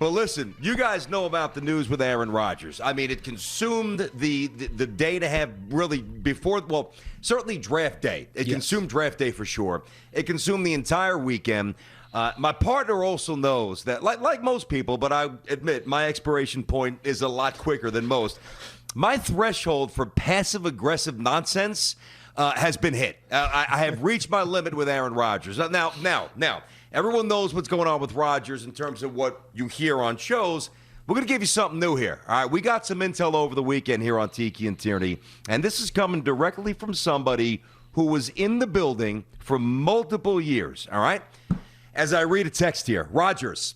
But listen, you guys know about the news with Aaron Rodgers. I mean, it consumed the day to have really before, well, certainly draft day. It consumed draft day for sure. It consumed the entire weekend. My partner also knows that, like most people, but I admit my expiration point is a lot quicker than most. My threshold for passive-aggressive nonsense has been hit. I have reached my limit with Aaron Rodgers. Now, everyone knows what's going on with Rodgers in terms of what you hear on shows. We're going to give you something new here. All right, we got some intel over the weekend here on Tiki and Tierney, and this is coming directly from somebody who was in the building for multiple years, all right? As I read a text here, Rodgers,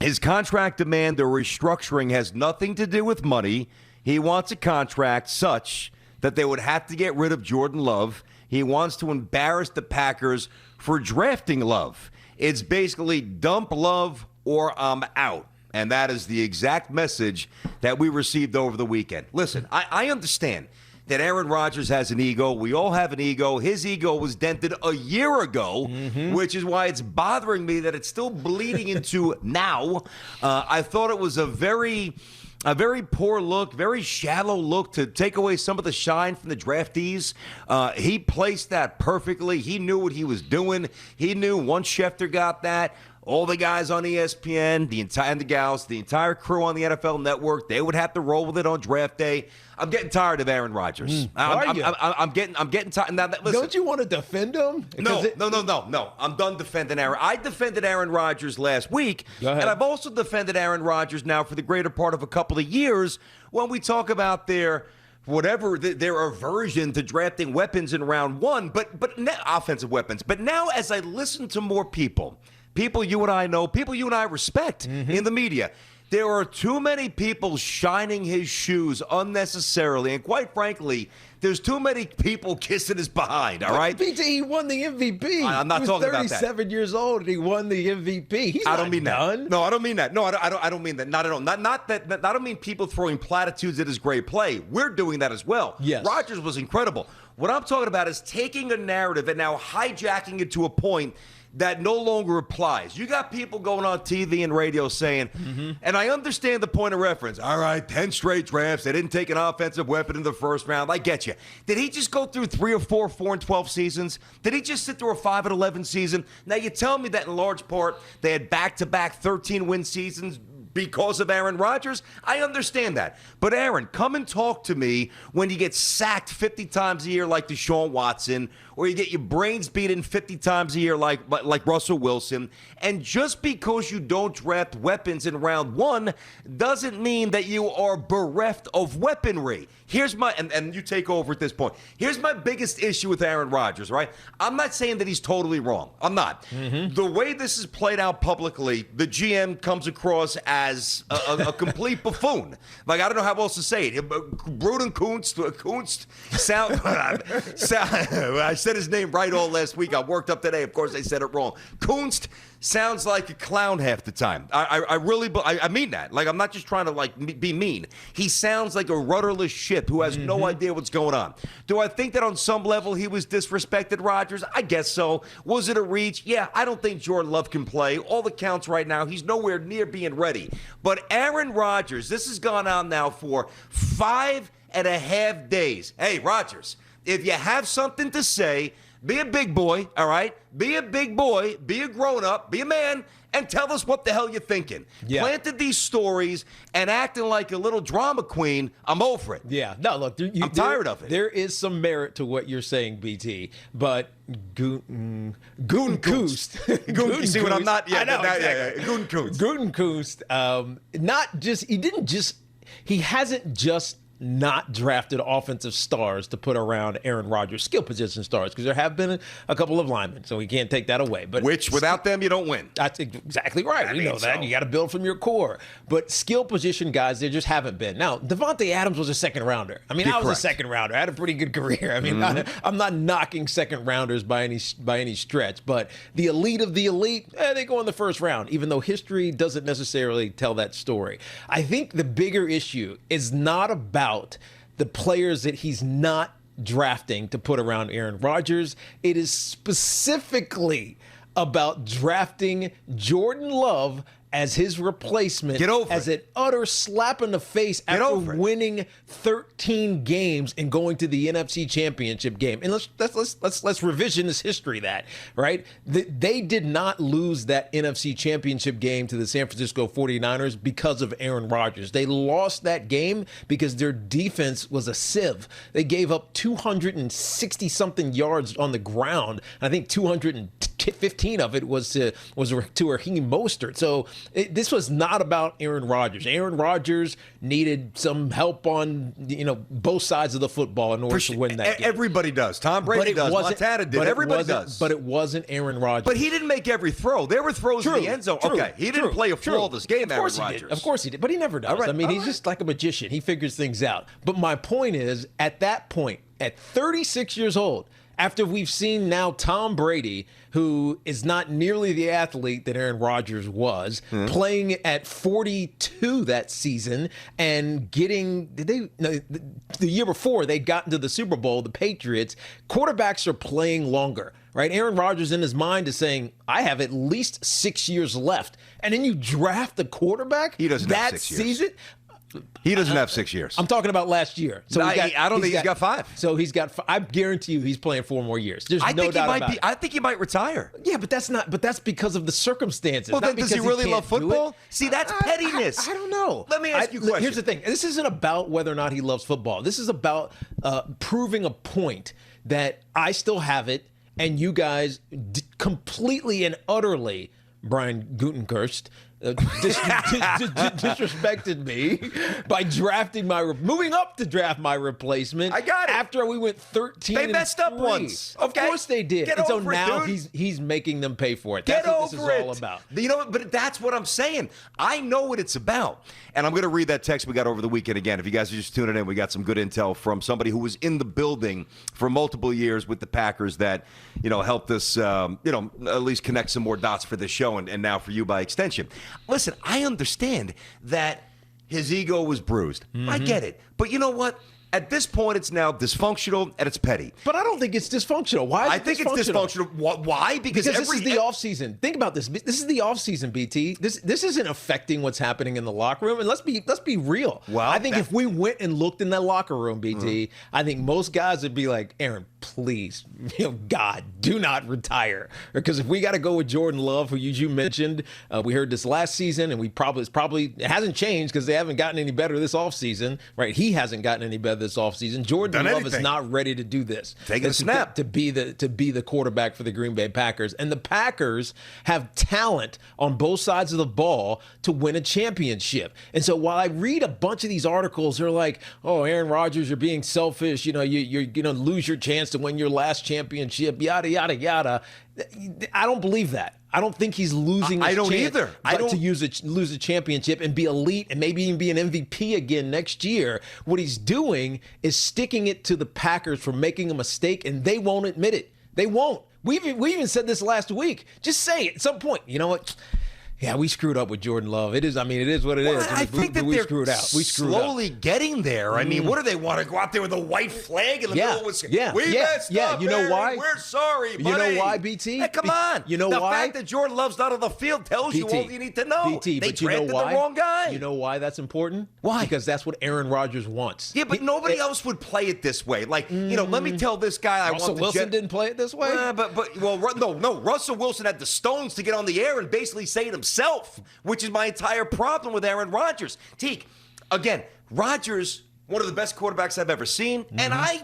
his contract demand or restructuring has nothing to do with money. He wants a contract such that they would have to get rid of Jordan Love. He wants to embarrass the Packers for drafting Love. It's basically dump Love or I'm out. And that is the exact message that we received over the weekend. Listen, I understand that Aaron Rodgers has an ego. We all have an ego. His ego was dented a year ago, which is why it's bothering me that it's still bleeding into now. I thought it was a very poor look, very shallow look to take away some of the shine from the draftees. He placed that perfectly. He knew what he was doing. He knew once Schefter got that, all the guys on ESPN, the entire crew on the NFL Network, they would have to roll with it on draft day. I'm getting tired of Aaron Rodgers. I'm getting tired. Now, listen, don't you want to defend him? No. I'm done defending Aaron. I defended Aaron Rodgers last week, and I've also defended Aaron Rodgers now for the greater part of a couple of years when we talk about their aversion to drafting weapons in round one, but now, offensive weapons. But now, as I listen to more people you and I know, people you and I respect in the media, there are too many people shining his shoes unnecessarily. And quite frankly, there's too many people kissing his behind, all right? BT, he won the MVP. I'm not talking about that. He was 37 years old, and he won the MVP. He's not done. No, I don't mean that. No, I don't mean that. Not at all. Not that. I don't mean people throwing platitudes at his great play. We're doing that as well. Yes. Rodgers was incredible. What I'm talking about is taking a narrative and now hijacking it to a point that no longer applies. You got people going on TV and radio saying, and I understand the point of reference. All right, 10 straight drafts. They didn't take an offensive weapon in the first round. I get you. Did he just go through 3 or 4 4-12 seasons? Did he just sit through a 5-11 season? Now you tell me that in large part they had back-to-back 13-win seasons because of Aaron Rodgers? I understand that. But Aaron, come and talk to me when you get sacked 50 times a year like Deshaun Watson, or you get your brains beaten 50 times a year like Russell Wilson. And just because you don't draft weapons in round one doesn't mean that you are bereft of weaponry. Here's my, and you take over at this point. Here's my biggest issue with Aaron Rodgers, right? I'm not saying that he's totally wrong. I'm not. The way this is played out publicly, the GM comes across as a complete buffoon. Like, I don't know how else to say it. Bruden Kunst I said his name right all last week. I worked up today. Of course, I said it wrong. Kunst sounds like a clown half the time. I really mean that. Like, I'm not just trying to be mean. He sounds like a rudderless ship who has no idea what's going on. Do I think that on some level he was disrespected, Rodgers? I guess so. Was it a reach? Yeah, I don't think Jordan Love can play. All the counts right now, he's nowhere near being ready. But Aaron Rodgers, this has gone on now for 5.5 days. Hey, Rodgers, if you have something to say, be a big boy, all right? Be a big boy, be a grown-up, be a man, and tell us what the hell you're thinking. Yeah. Planted these stories and acting like a little drama queen, I'm over it. Yeah. No, look, I'm tired of it. There is some merit to what you're saying, BT, But Gutekunst. You see what I'm not? Yeah, I know, exactly. Gutekunst. He hasn't just not drafted offensive stars to put around Aaron Rodgers, skill position stars, because there have been a couple of linemen, so we can't take that away. But which, without them, you don't win. That's exactly right. We know that. So. You got to build from your core. But skill position guys, there just haven't been. Now, Devontae Adams was a second rounder. I mean, I was a second rounder. I had a pretty good career. I mean, I'm not knocking second rounders by any stretch, but the elite of the elite, they go in the first round, even though history doesn't necessarily tell that story. I think the bigger issue is not about the players that he's not drafting to put around Aaron Rodgers. It is specifically about drafting Jordan Love as his replacement as an utter slap in the face after winning 13 games and going to the NFC Championship game. And let's revisionist history that, right? They did not lose that NFC Championship game to the San Francisco 49ers because of Aaron Rodgers. They lost that game because their defense was a sieve. They gave up 260-something yards on the ground. I think 215 of it was to Raheem Mostert. So this was not about Aaron Rodgers. Aaron Rodgers needed some help on both sides of the football in order to win that game. Everybody does. Tom Brady does. Montana did. Everybody does. But it wasn't Aaron Rodgers. But he didn't make every throw. There were throws in the end zone. Okay, he didn't play a flawless game, Aaron Rodgers. Of course he did. But he never does. I mean, he's just like a magician. He figures things out. But my point is, at that point, at 36 years old, after we've seen now Tom Brady, who is not nearly the athlete that Aaron Rodgers was, playing at 42 that season and getting the year before they got into the Super Bowl, the Patriots, quarterbacks are playing longer, right? Aaron Rodgers in his mind is saying, I have at least 6 years left. And then you draft the quarterback he doesn't that have 6 years. season. He doesn't have 6 years. I'm talking about last year. So I don't think he's got 5. So he's got. I guarantee you, he's playing 4 more years. There's no doubt about it. I think he might retire. Yeah, but that's not. But that's because of the circumstances. Well, then does he really love football? See, that's pettiness. I don't know. Let me ask you a question. Here's the thing. This isn't about whether or not he loves football. This is about proving a point that I still have it, and you guys completely and utterly, Brian Gutekunst, disrespected me by moving up to draft my replacement. I got it. After we went 13 They messed up once. Of course they did. Get and so over it, now dude. he's making them pay for it. That's what this is all about. But that's what I'm saying. I know what it's about. And I'm going to read that text we got over the weekend again. If you guys are just tuning in, we got some good intel from somebody who was in the building for multiple years with the Packers that, helped us, at least connect some more dots for this show and now for you by extension. Listen, I understand that his ego was bruised. I get it. But you know what? At this point, it's now dysfunctional and it's petty. But I don't think it's dysfunctional. Why is I think it's dysfunctional. Why? Because this is the offseason. Think about this. This is the offseason, BT. This isn't affecting what's happening in the locker room. And let's be real. Well, I think if we went and looked in that locker room, BT, I think most guys would be like, Aaron, please, God, do not retire. Because if we got to go with Jordan Love, who you mentioned, we heard this last season, and it hasn't changed because they haven't gotten any better this offseason, right? He hasn't gotten any better this offseason. Jordan Love is not ready to do this. Taking a snap to be the quarterback for the Green Bay Packers. And the Packers have talent on both sides of the ball to win a championship. And so while I read a bunch of these articles, they're like, "Oh, Aaron Rodgers, you're being selfish. You're gonna lose your chance to win your last championship. Yada yada yada." I don't believe that. I don't think he's losing his chance to lose a championship and be elite and maybe even be an MVP again next year. What he's doing is sticking it to the Packers for making a mistake, and they won't admit it. They won't. We even said this last week. Just say it at some point. You know what? Yeah, we screwed up with Jordan Love. It is what it is. I think that we they're screwed out. We screwed slowly getting there. I mean, what do they want to go out there with a white flag in the middle? We messed up. You know why? We're sorry, buddy. You know why, BT? Hey, come on. You know the why? The fact that Jordan Love's not on the field tells you all you need to know. BT, they but you know drafted why? the wrong guy. You know why that's important? Why? Because that's what Aaron Rodgers wants. Yeah, but nobody else would play it this way. Like, let me tell this guy I want the Wilson didn't play it this way? No. Russell Wilson had the stones to get on the air and basically say it himself, which is my entire problem with Aaron Rodgers. Teak, again, Rodgers, one of the best quarterbacks I've ever seen, and I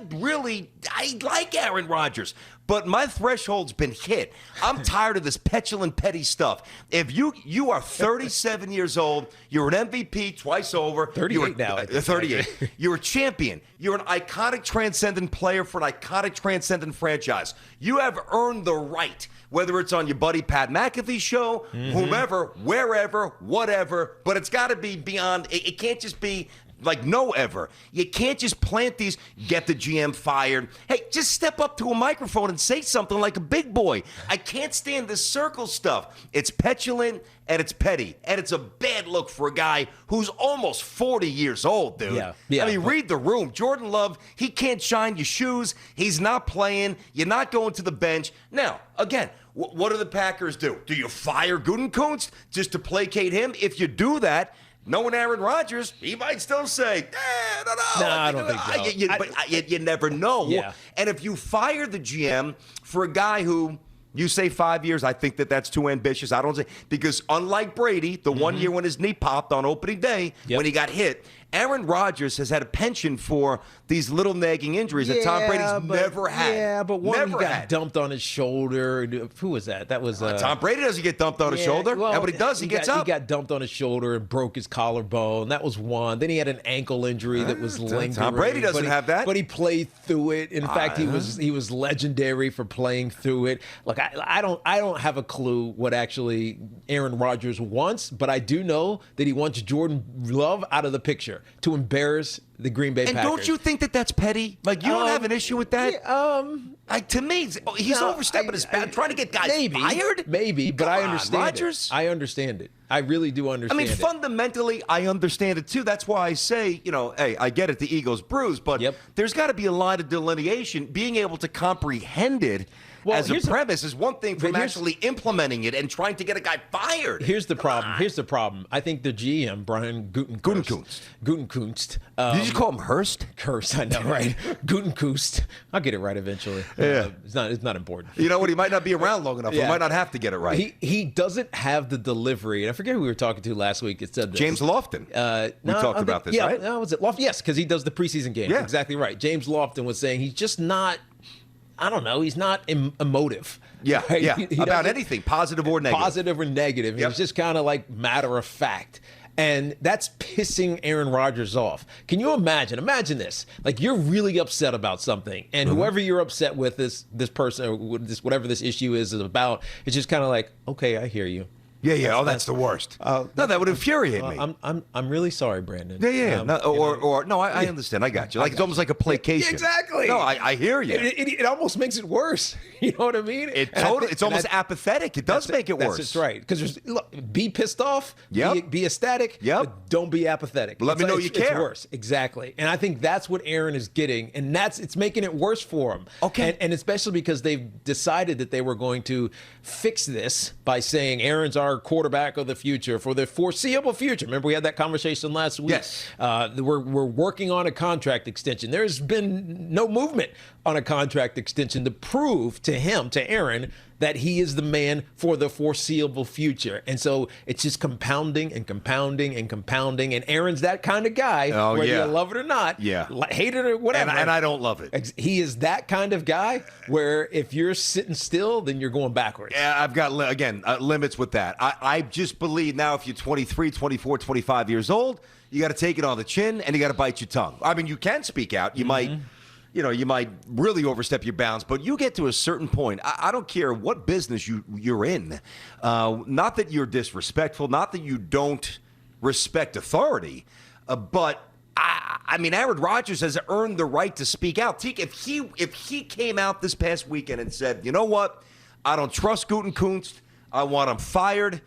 like Aaron Rodgers, but my threshold's been hit. I'm tired of this petulant, petty stuff. If you are 37 years old, you're an MVP twice over. 38 now. 38. You're a champion. You're an iconic, transcendent player for an iconic, transcendent franchise. You have earned the right, whether it's on your buddy Pat McAfee's show, whomever, wherever, whatever, but it's got to be beyond. It can't just be like no ever. You can't just plant these, get the GM fired. Hey, just step up to a microphone and say something like a big boy. I can't stand this circle stuff. It's petulant and it's petty, and it's a bad look for a guy who's almost 40 years old, dude. Yeah. I mean, read the room. Jordan Love, he can't shine your shoes. He's not playing. You're not going to the bench. Now, again, What do the Packers do? Do you fire Gutekunst just to placate him? If you do that, knowing Aaron Rodgers, he might still say, no. I don't think so. But you never know. Yeah. And if you fire the GM for a guy who you say 5 years, I think that's too ambitious. I don't say, because unlike Brady, the 1 year when his knee popped on opening day, when he got hit, Aaron Rodgers has had a penchant for these little nagging injuries that Tom Brady's never had. Yeah, but one he got dumped on his shoulder. Who was that? That was Tom Brady doesn't get dumped on his shoulder. Well, and what he does, he gets up. He got dumped on his shoulder and broke his collarbone. That was one. Then he had an ankle injury that was lingering. Tom Brady doesn't have that. But he played through it. In fact, he was legendary for playing through it. Look, I don't have a clue what actually Aaron Rodgers wants, but I do know that he wants Jordan Love out of the picture to embarrass the Green Bay Packers. And don't you think that's petty? Like, you don't have an issue with that? To me, he's overstepping his bounds, trying to get guys fired? Maybe, but I understand Rodgers? it. I understand it. I really do understand it. Fundamentally, I understand it, too. That's why I say, hey, I get it, the ego's bruised, but there's got to be a line of delineation. Being able to comprehend it as a premise is one thing from actually implementing it and trying to get a guy fired. Here's the problem. I think the GM, Brian Gutekunst. Did you call him Hurst? Curse, I know, right? Gutekunst. I'll get it right eventually. Yeah. It's not important. You know what? He might not be around long enough. Yeah. He might not have to get it right. He doesn't have the delivery. And I forget who we were talking to last week. It said this. James Lofton. We talked about this, right? No, was it Lofton? Yes, because he does the preseason games. Yeah. Exactly right. James Lofton was saying he's just not, I don't know, he's not emotive. Yeah, right? Yeah. About anything, positive or negative. Positive or negative. He's just kind of like matter of fact. And that's pissing Aaron Rodgers off. Can you imagine? Imagine this. Like, you're really upset about something, and whoever you're upset with, this person, or whatever this issue is about, it's just kind of like, okay, I hear you. Yeah. That's the worst. No, that would infuriate me. I'm really sorry, Brandon. Yeah. I understand. I got you. Like, it's almost like a placation. Exactly. No, I hear you. It almost makes it worse. You know what I mean? It's almost apathetic. It does make it worse. That's right. Because be pissed off. Be ecstatic. But don't be apathetic. Let me know you care. It's worse. Exactly. And I think that's what Aaron is getting, and it's making it worse for him. Okay. And especially because they've decided that they were going to fix this by saying Aaron's our quarterback of the future for the foreseeable future. Remember, we had that conversation last week. Yes. We're working on a contract extension. There's been no movement on a contract extension to prove to Aaron, that he is the man for the foreseeable future. And so it's just compounding and compounding and compounding. And Aaron's that kind of guy, whether you love it or not, hate it or whatever. And I don't love it. He is that kind of guy where if you're sitting still, then you're going backwards. Yeah, I've got, limits with that. I just believe now if you're 23, 24, 25 years old, you got to take it on the chin and you got to bite your tongue. I mean, you can speak out. You might... you might really overstep your bounds, but you get to a certain point. I don't care what business you're in. Not that you're disrespectful, not that you don't respect authority, but I mean, Aaron Rodgers has earned the right to speak out. Tiki, if he came out this past weekend and said, you know what, I don't trust Gutekunst, I want him fired,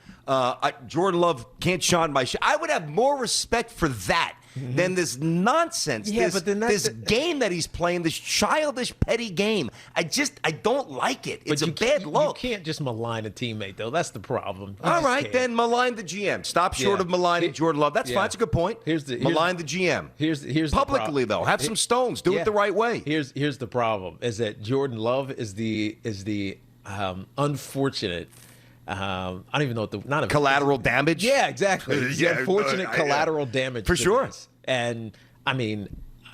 Jordan Love can't shine my shine, I would have more respect for that. Than this nonsense, this game that he's playing, this childish, petty game. I don't like it. It's a bad look. You can't just malign a teammate, though. That's the problem. All right, then malign the GM. Stop short of maligning Jordan Love. That's fine. That's a good point. Malign the GM. Here's publicly, though. Have some stones. Do it the right way. Here's the problem: is that Jordan Love is the unfortunate. I don't even know what collateral damage. Yeah, exactly. Unfortunate collateral damage for sure. This. And I mean,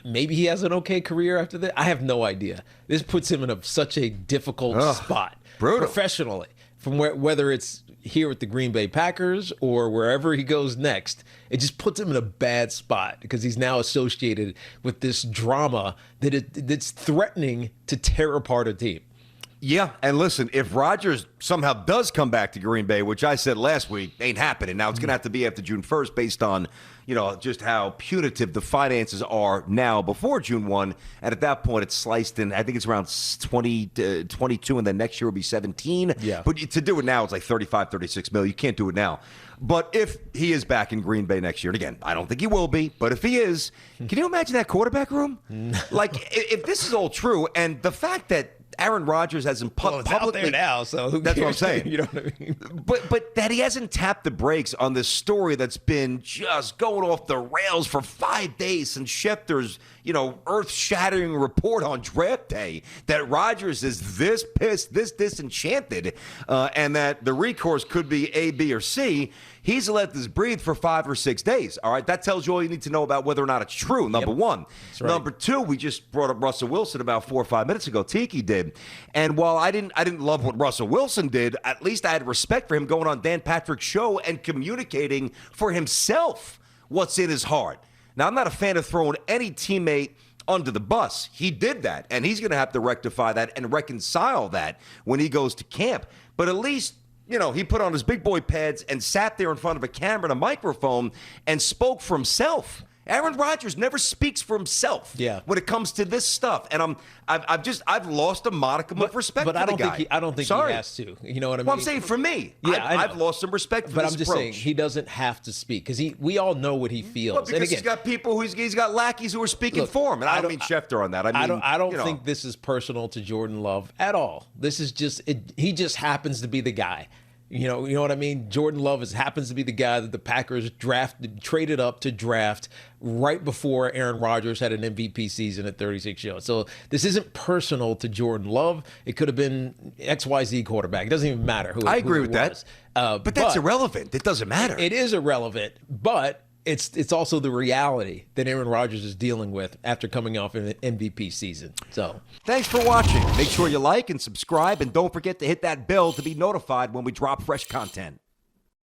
maybe he has an okay career after that. I have no idea. This puts him in such a difficult spot professionally. From whether it's here with the Green Bay Packers or wherever he goes next, it just puts him in a bad spot because he's now associated with this drama that's threatening to tear apart a team. Yeah, and listen, if Rodgers somehow does come back to Green Bay, which I said last week ain't happening. Now it's going to have to be after June 1st based on, just how punitive the finances are now before June 1. And at that point, it's sliced in, I think it's around 22, and then next year will be 17. Yeah. But to do it now, it's like 35, 36 mil. You can't do it now. But if he is back in Green Bay next year, and again, I don't think he will be, but if he is, can you imagine that quarterback room? Like, if this is all true, and the fact that Aaron Rodgers hasn't it's publicly out there now, so who that's cares? what I'm saying. You know what I mean? But that he hasn't tapped the brakes on this story that's been just going off the rails for 5 days since Schefter's, earth-shattering report on draft day that Rodgers is this pissed, this disenchanted, and that the recourse could be A, B, or C. He's let this breathe for 5 or 6 days. All right, that tells you all you need to know about whether or not it's true. Number one. That's right. Number two, we just brought up Russell Wilson about 4 or 5 minutes ago. Tiki did, and while I didn't love what Russell Wilson did, at least I had respect for him going on Dan Patrick's show and communicating for himself what's in his heart. Now, I'm not a fan of throwing any teammate under the bus. He did that, and he's going to have to rectify that and reconcile that when he goes to camp. But at least, he put on his big boy pads and sat there in front of a camera and a microphone and spoke for himself. Aaron Rodgers never speaks for himself when it comes to this stuff, and I've lost a modicum of respect for the guy. I don't think he has to. You know what I mean? Well, I'm saying for me, I've lost some respect for but this I'm just approach. saying he doesn't have to speak because we all know what he feels. Well, because and again, he's got people he's got lackeys who are speaking for him, and I don't mean Schefter on that. I don't think this is personal to Jordan Love at all. This is just he just happens to be the guy. You know what I mean? Jordan Love happens to be the guy that the Packers traded up to draft right before Aaron Rodgers had an MVP season at 36 years old. So this isn't personal to Jordan Love. It could have been XYZ quarterback. It doesn't even matter who. I agree with that. But that's irrelevant. It doesn't matter. It is irrelevant, but it's also the reality that Aaron Rodgers is dealing with after coming off an MVP season. So thanks for watching. Make sure you like and subscribe, and don't forget to hit that bell to be notified when we drop fresh content.